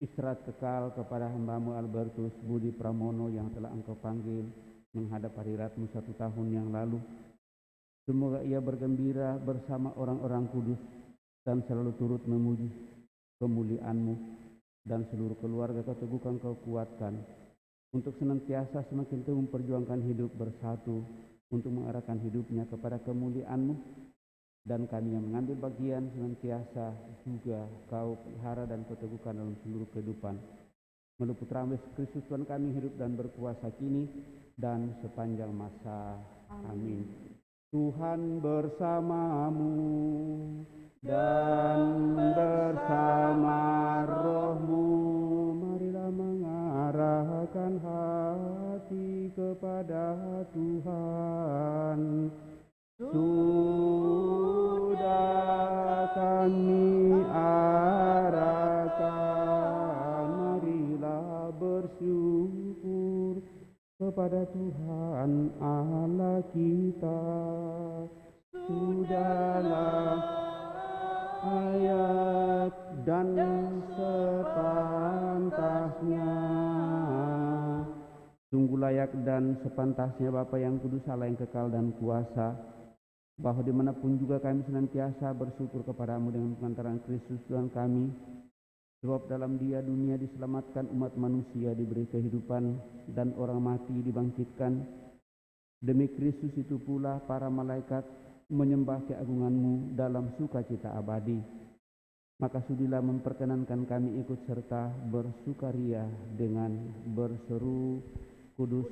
istirahat kekal kepada hamba-Mu Albertus Budi Pramono yang telah Engkau panggil menghadap hadirat-Mu 1 tahun yang lalu. Semoga ia bergembira bersama orang-orang kudus dan selalu turut memuji kemuliaan-Mu, dan seluruh keluarga keteguhkan Kau kuatkan untuk senantiasa semakin teguh memperjuangkan hidup bersatu untuk mengarahkan hidupnya kepada kemuliaan-Mu. Dan kami yang mengambil bagian senantiasa juga Kau pelihara dan Kau teguhkan dalam seluruh kehidupan. Melalui Putra-Mu Yesus Kristus Tuhan kami hidup dan berkuasa kini dan sepanjang masa. Amin. Tuhan bersamamu dan bersama rohmu. Marilah mengarahkan hati kepada Tuhan. Sudah kami arahkan, marilah bersyukur kepada Tuhan Allah kita. Sudahlah ayat dan sepantasnya. Sungguh layak dan sepantasnya Bapa yang kudus, Allah yang kekal dan kuasa, bahwa dimanapun juga kami senantiasa bersyukur kepadamu dengan pengantaran Kristus Tuhan kami. Sebab dalam Dia dunia diselamatkan, umat manusia diberi kehidupan, dan orang mati dibangkitkan. Demi Kristus itu pula para malaikat menyembah keagungan-Mu dalam sukacita abadi. Maka sudilah memperkenankan kami ikut serta bersukaria dengan berseru, Kudus,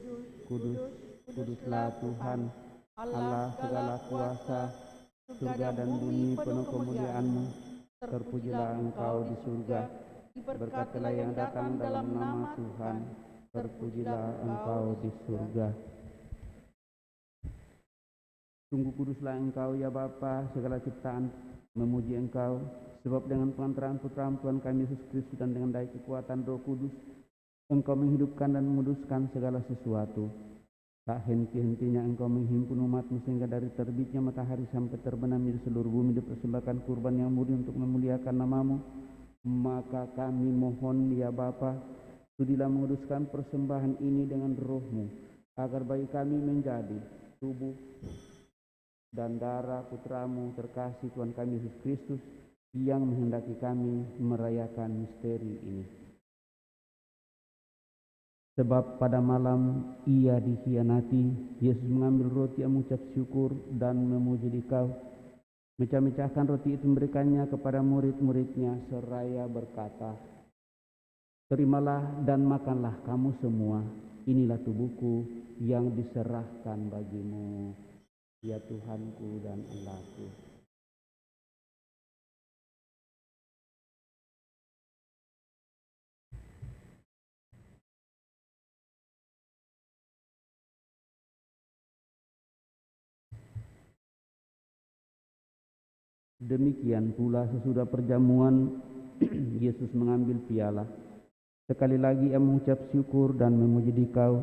kudus, kuduslah Tuhan Allah segala kuasa, surga dan bumi penuh kemuliaan-Mu. Terpujilah Engkau di surga, berkatilah yang datang dalam nama Tuhan. Terpujilah Engkau di surga. Sungguh kuduslah Engkau ya Bapa, segala ciptaan memuji Engkau, sebab dengan pengantaran Putra-Mu Tuhan kami Yesus Kristus dan dengan daya kekuatan Roh Kudus, Engkau menghidupkan dan menguduskan segala sesuatu. Tak henti-hentinya Engkau menghimpun umat-Mu sehingga dari terbitnya matahari sampai terbenamnya di seluruh bumi dipersembahkan kurban yang murni untuk memuliakan nama-Mu. Maka kami mohon ya Bapa, sudilah menguduskan persembahan ini dengan Roh-Mu, agar bagi kami menjadi tubuh dan darah Putra-Mu terkasih Tuhan kami Yesus Kristus, yang menghendaki kami merayakan misteri ini. Sebab pada malam Ia dikhianati, Yesus mengambil roti yang mengucap syukur dan memuji Dikau, mecah-mecahkan roti itu memberikannya kepada murid-muridnya seraya berkata, "Terimalah dan makanlah kamu semua, inilah tubuhku yang diserahkan bagimu." Ya Tuhanku dan Allahku. Demikian pula sesudah perjamuan, Yesus mengambil piala. Sekali lagi Ia mengucap syukur dan memuji Dikau,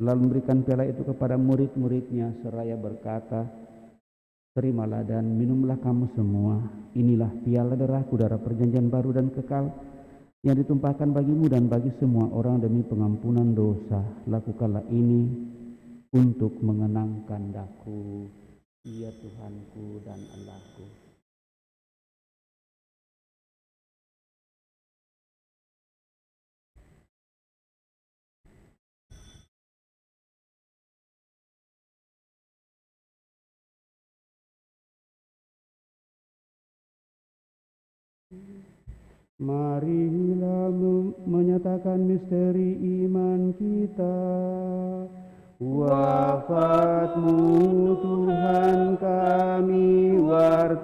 lalu memberikan piala itu kepada murid-muridnya seraya berkata, "Terimalah dan minumlah kamu semua, inilah piala darahku, darah perjanjian baru dan kekal, yang ditumpahkan bagimu dan bagi semua orang demi pengampunan dosa. Lakukanlah ini untuk mengenangkan Daku, ya Tuhanku dan Allahku." Marilah menyatakan misteri iman kita. Wafatmu Tuhan kami wartakan,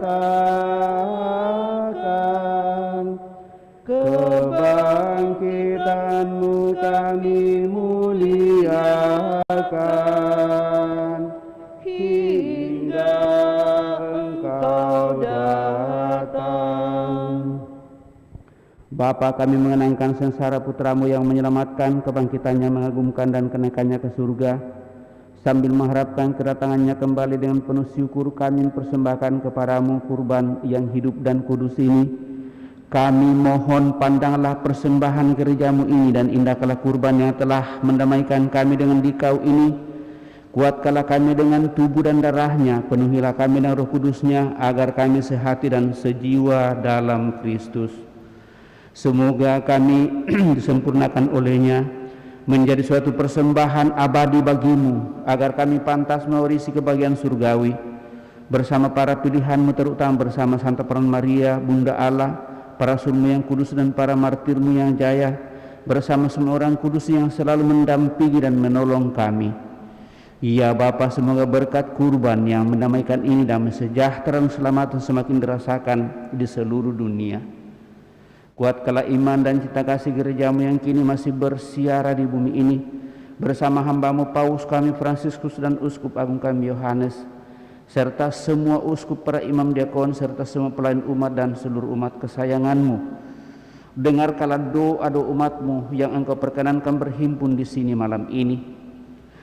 kebangkitanmu kami muliakan, hingga Engkau datang. Bapa, kami mengenangkan sengsara putramu yang menyelamatkan, kebangkitannya mengagumkan dan kenaikannya ke surga. Sambil mengharapkan kedatangannya kembali dengan penuh syukur, kami persembahkan kepadamu kurban yang hidup dan kudus ini. Kami mohon pandanglah persembahan gerejamu ini dan indahkanlah kurban yang telah mendamaikan kami dengan dikau ini. Kuatkanlah kami dengan tubuh dan darahnya, penuhilah kami dengan roh kudusnya, agar kami sehati dan sejiwa dalam Kristus. Semoga kami disempurnakan olehnya menjadi suatu persembahan abadi bagimu, agar kami pantas mewarisi kebahagiaan surgawi bersama para pilihanmu, terutama bersama Santa Peran Maria, Bunda Allah, para rasulmu yang kudus dan para martirmu yang jaya, bersama semua orang kudus yang selalu mendampingi dan menolong kami. Ya Bapa, semoga berkat kurban yang mendamaikan ini damai sejahtera dan keselamatan semakin dirasakan di seluruh dunia. Kuatkanlah iman dan cita kasih gerejamu yang kini masih bersiara di bumi ini, bersama hambamu Paus kami Fransiskus dan Uskup Agung kami Yohanes, serta semua uskup, para imam diakon, serta semua pelayan umat dan seluruh umat kesayanganmu. Dengarkanlah doa-doa umatmu yang engkau perkenankan berhimpun di sini malam ini.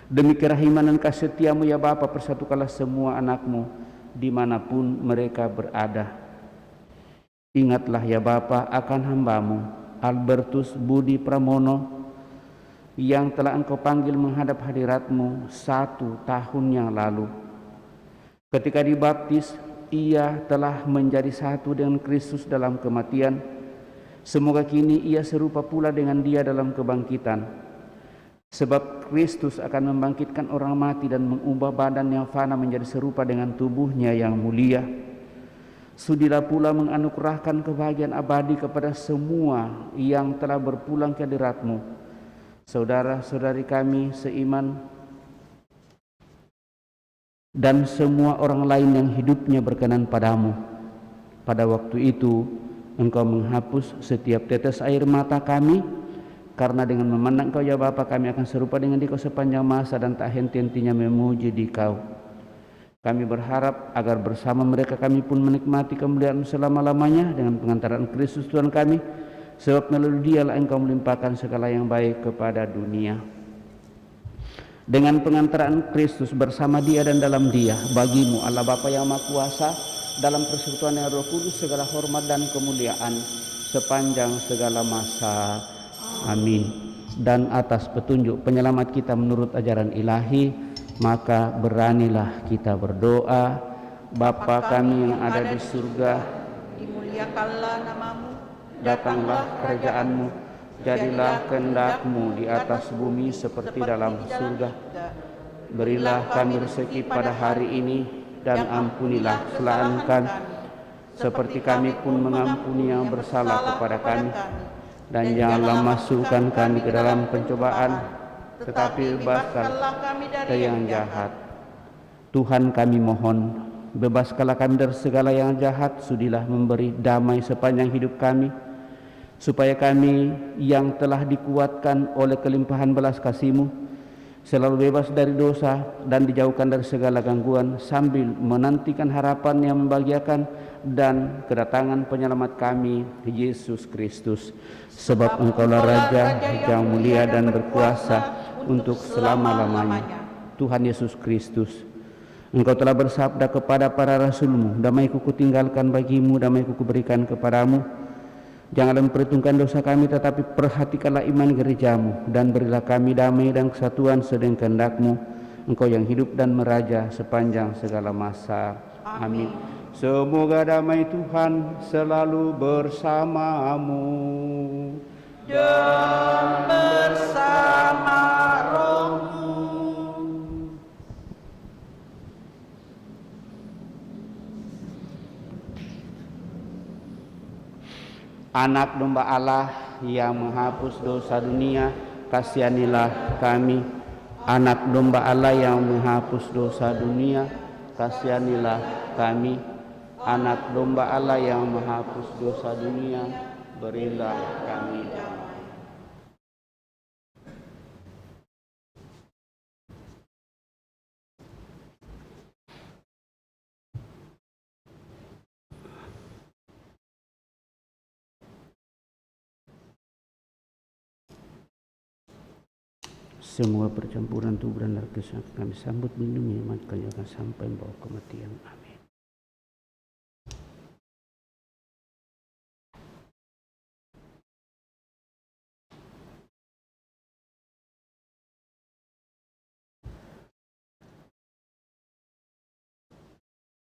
Demi kerahiman dan kasih setiamu ya Bapa, persatukanlah semua anakmu dimanapun mereka berada. Ingatlah ya Bapa akan hambamu Albertus Budi Pramono yang telah engkau panggil menghadap hadiratmu 1 tahun yang lalu. Ketika dibaptis, ia telah menjadi satu dengan Kristus dalam kematian. Semoga kini ia serupa pula dengan Dia dalam kebangkitan. Sebab Kristus akan membangkitkan orang mati dan mengubah badan yang fana menjadi serupa dengan tubuhnya yang mulia. Sudilah pula menganugerahkan kebahagiaan abadi kepada semua yang telah berpulang ke hadirat-Mu, saudara-saudari kami seiman dan semua orang lain yang hidupnya berkenan padamu. Pada waktu itu Engkau menghapus setiap tetes air mata kami, karena dengan memandang Kau ya Bapa, kami akan serupa dengan Dikau sepanjang masa dan tak henti-hentinya memuji Dikau. Kami berharap agar bersama mereka kami pun menikmati kemuliaan selama-lamanya dengan pengantaran Kristus Tuhan kami, sebab melalui Dialah Engkau melimpahkan segala yang baik kepada dunia. Dengan pengantaran Kristus bersama Dia dan dalam Dia, bagimu Allah Bapa yang Maha Kuasa, dalam persekutuan yang Roh Kudus, segala hormat dan kemuliaan sepanjang segala masa. Amin. Dan atas petunjuk penyelamat kita menurut ajaran ilahi, maka beranilah kita berdoa. Bapa kami yang ada di surga, dimuliakanlah namamu, datanglah kerajaan-Mu, jadilah kehendak-Mu di atas bumi seperti dalam surga. Berilah kami rezeki pada hari ini, dan ampunilah kesalahan kami, seperti kami pun mengampuni yang bersalah kepada kami. Dan janganlah masukkan kami ke dalam pencobaan, tetapi bebaskanlah kami dari yang jahat. Tuhan kami mohon, bebaskanlah kami dari segala yang jahat, sudilah memberi damai sepanjang hidup kami, supaya kami yang telah dikuatkan oleh kelimpahan belas kasih-Mu selalu bebas dari dosa dan dijauhkan dari segala gangguan, sambil menantikan harapan yang membahagiakan dan kedatangan penyelamat kami, Yesus Kristus. Sebab Engkaulah Raja yang mulia dan berkuasa untuk selama-lamanya. Tuhan Yesus Kristus, Engkau telah bersabda kepada para rasul-Mu, damai-Ku kutinggalkan bagimu, damai-Ku kuberikan kepadamu. Janganlah memperhitungkan dosa kami, tetapi perhatikanlah iman gereja-Mu, dan berilah kami damai dan kesatuan sedang kehendak-Mu, Engkau yang hidup dan meraja sepanjang segala masa. Amin. Semoga damai Tuhan selalu bersamamu dan bersama rohmu. Anak domba Allah yang menghapus dosa dunia, kasihanilah kami. Anak domba Allah yang menghapus dosa dunia, kasihanilah kami. Anak domba Allah yang menghapus dosa dunia, berilah kami damai. Semua percampuran tubuh dan darah Kristus kami sambut melindungi iman kami akan sampai membawa kematian. Amin.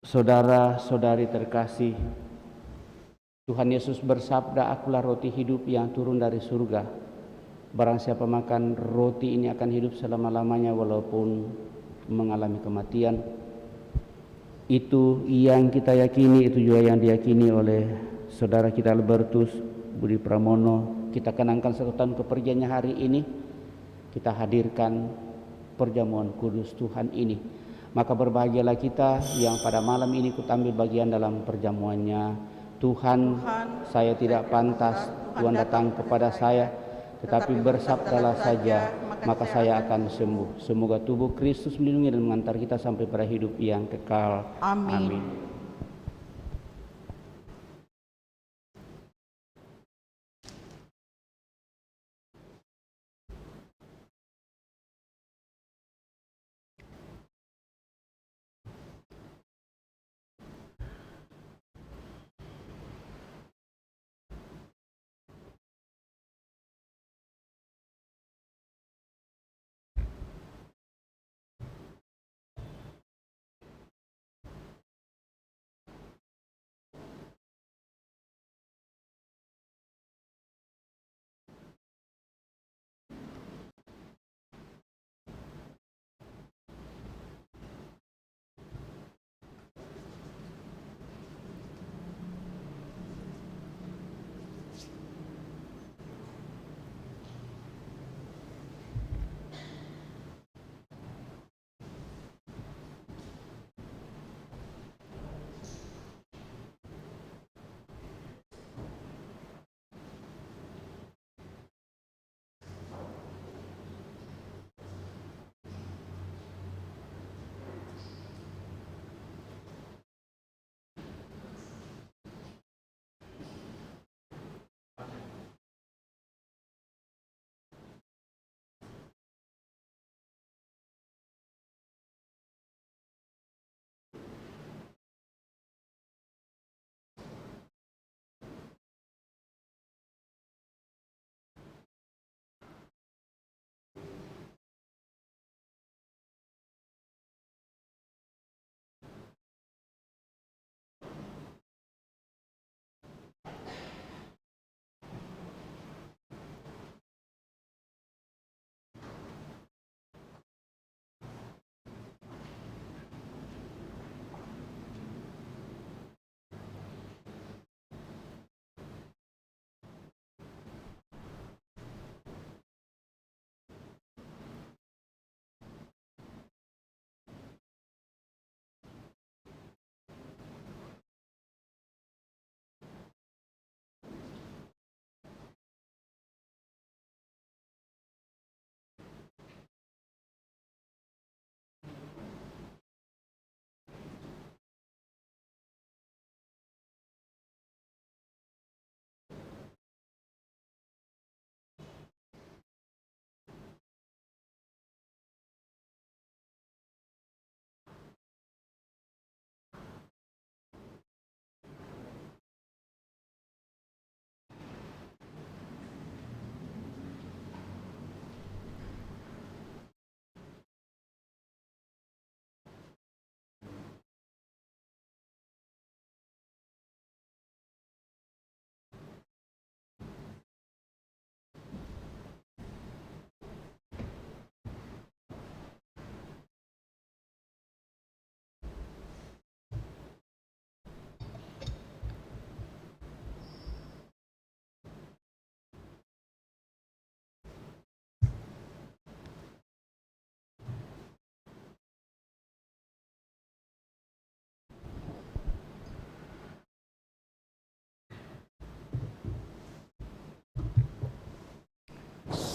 Saudara-saudari terkasih, Tuhan Yesus bersabda, "Akulah roti hidup yang turun dari surga. Barang siapa makan roti ini akan hidup selama-lamanya walaupun mengalami kematian." Itu yang kita yakini, itu juga yang diyakini oleh saudara kita Albertus Budi Pramono. Kita kenangkan 1 tahun kepergiannya hari ini. Kita hadirkan perjamuan kudus Tuhan ini. Maka berbahagialah kita yang pada malam ini ikut ambil bagian dalam perjamuannya. Tuhan, saya tidak pantas Tuhan datang kepada saya, tetapi bersabdalah saja, maka saya akan sembuh. Semoga tubuh Kristus melindungi dan mengantar kita sampai pada hidup yang kekal. Amin.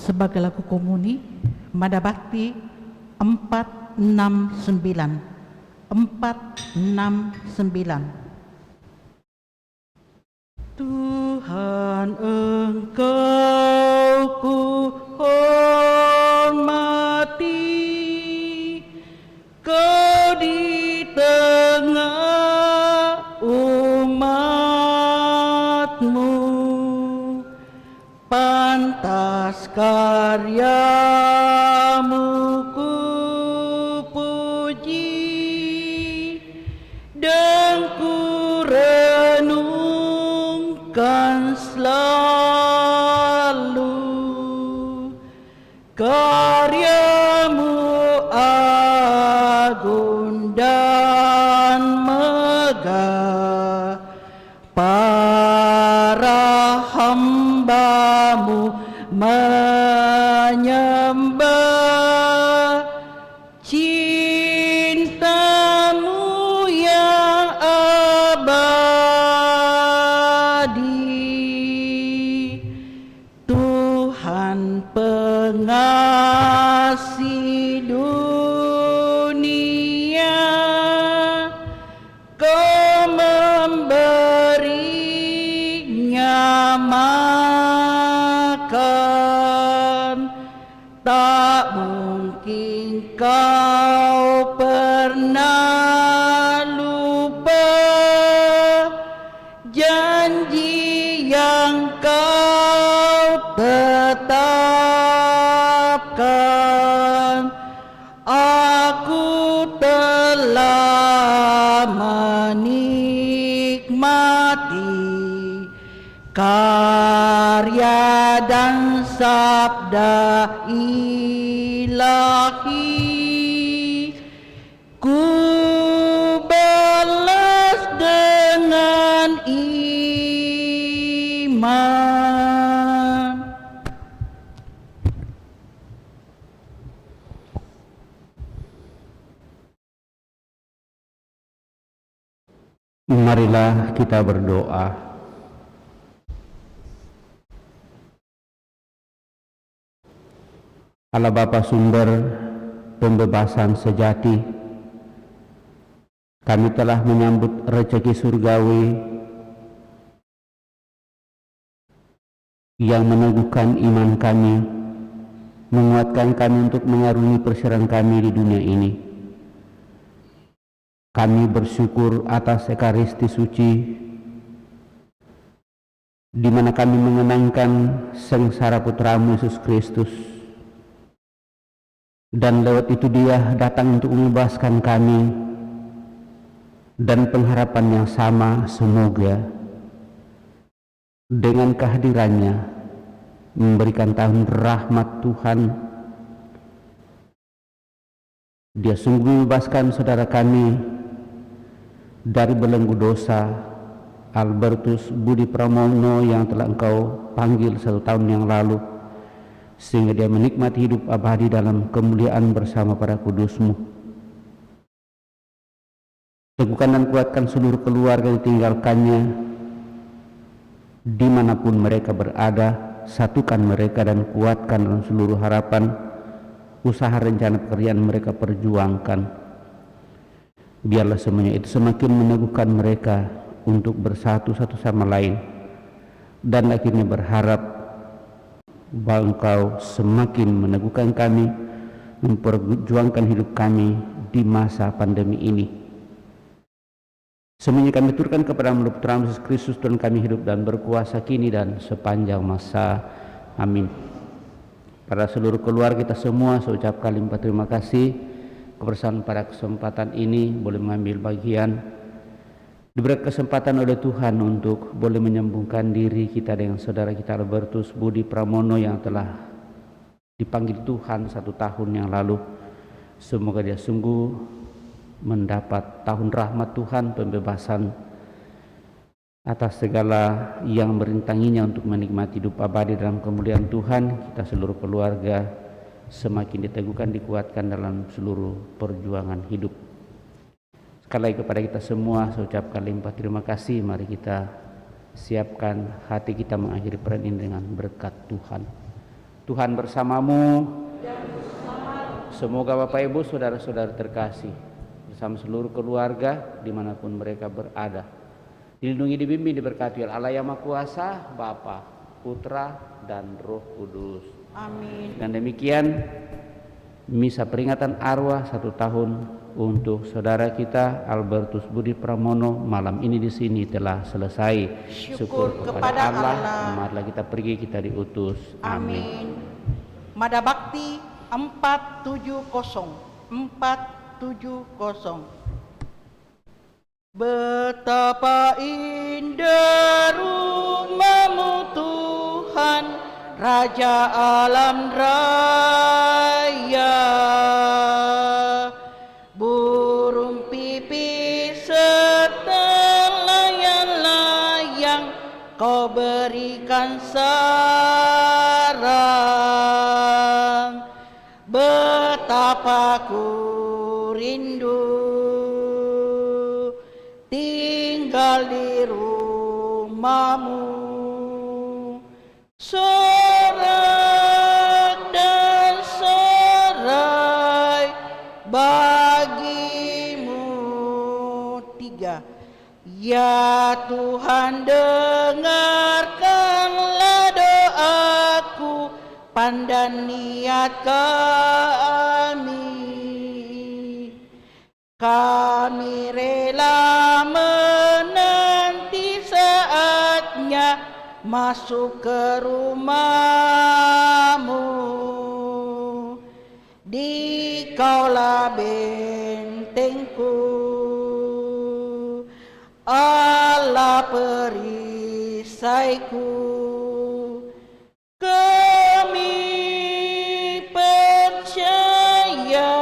sebagai lagu komuni Mada Bakti 469. 469. Tuhan, Engkau ku hormati, Kau di tengah umat-Mu, pantas karya-Mu ku puji dan ku renungkan selalu karya-Mu agung dan megah. Para hamba-Mu menyembah cinta-Mu yang abadi. Tuhan pengasih dunia, Kau memberinya makan, tak mungkin Kau pernah lupa janji yang Kau tetapkan. Aku telah menikmati karya dan sabda ilahi, ku balas dengan iman. Marilah kita berdoa. Allah Bapa sumber pembebasan sejati, kami telah menyambut rezeki surgawi yang meneguhkan iman kami, menguatkan kami untuk mengarungi persiapan kami di dunia ini. Kami bersyukur atas Ekaristi Suci, di mana kami mengenangkan sengsara Putra-Mu Yesus Kristus, dan lewat itu Dia datang untuk membebaskan kami, dan pengharapan yang sama semoga dengan kehadirannya memberikan tahun rahmat Tuhan. Dia sungguh membebaskan saudara kami dari belenggu dosa, Albertus Budi Pramono, yang telah Engkau panggil 1 tahun yang lalu, sehingga dia menikmati hidup abadi dalam kemuliaan bersama para kudus-Mu. Teguhkan dan kuatkan seluruh keluarga yang ditinggalkannya, dimanapun mereka berada. Satukan mereka dan kuatkan dalam seluruh harapan, usaha rencana pekerjaan mereka perjuangkan. Biarlah semuanya itu semakin meneguhkan mereka untuk bersatu satu sama lain, dan akhirnya berharap bahwa Engkau semakin meneguhkan kami, memperjuangkan hidup kami di masa pandemi ini. Semuanya kami turunkan kepada Putra Yesus Kristus, Tuhan kami, hidup dan berkuasa kini dan sepanjang masa. Amin. Pada seluruh keluarga kita semua, saya ucapkan limpah terima kasih kebersamaan pada kesempatan ini, boleh mengambil bagian, diberi kesempatan oleh Tuhan untuk boleh menyambungkan diri kita dengan saudara kita Albertus Budi Pramono yang telah dipanggil Tuhan 1 tahun yang lalu. Semoga dia sungguh mendapat tahun rahmat Tuhan, pembebasan atas segala yang merintanginya untuk menikmati hidup abadi dalam kemuliaan Tuhan. Kita seluruh keluarga semakin diteguhkan, dikuatkan dalam seluruh perjuangan hidup. Sekali lagi kepada kita semua saya ucapkan limpah terima kasih. Mari kita siapkan hati kita mengakhiri peran ini dengan berkat Tuhan. Tuhan bersamamu. Semoga Bapak Ibu saudara-saudara terkasih bersama seluruh keluarga dimanapun mereka berada dilindungi, dibimbing, diberkati oleh Allah yang Maha Kuasa, Bapa, Putra, dan Roh Kudus. Amin. Dan demikian misa peringatan arwah 1 tahun untuk saudara kita Albertus Budi Pramono malam ini di sini telah selesai. Syukur kepada Allah. Marilah kita pergi, kita diutus. Amin. Mada Bakti 470. Betapa indah rumahmu Tuhan, Raja alam raya. Burung pipis serta layang-layang kau berikan sarang. Betapa ku rindu tinggal di rumahmu. Sorak dan sorai bagimu. 3. Ya Tuhan, dengarkanlah doaku, pandang niat kami. Kami rela menanti saatnya masuk ke rumahmu. Dikaulah bentengku, Allah perisaiku. Kami percaya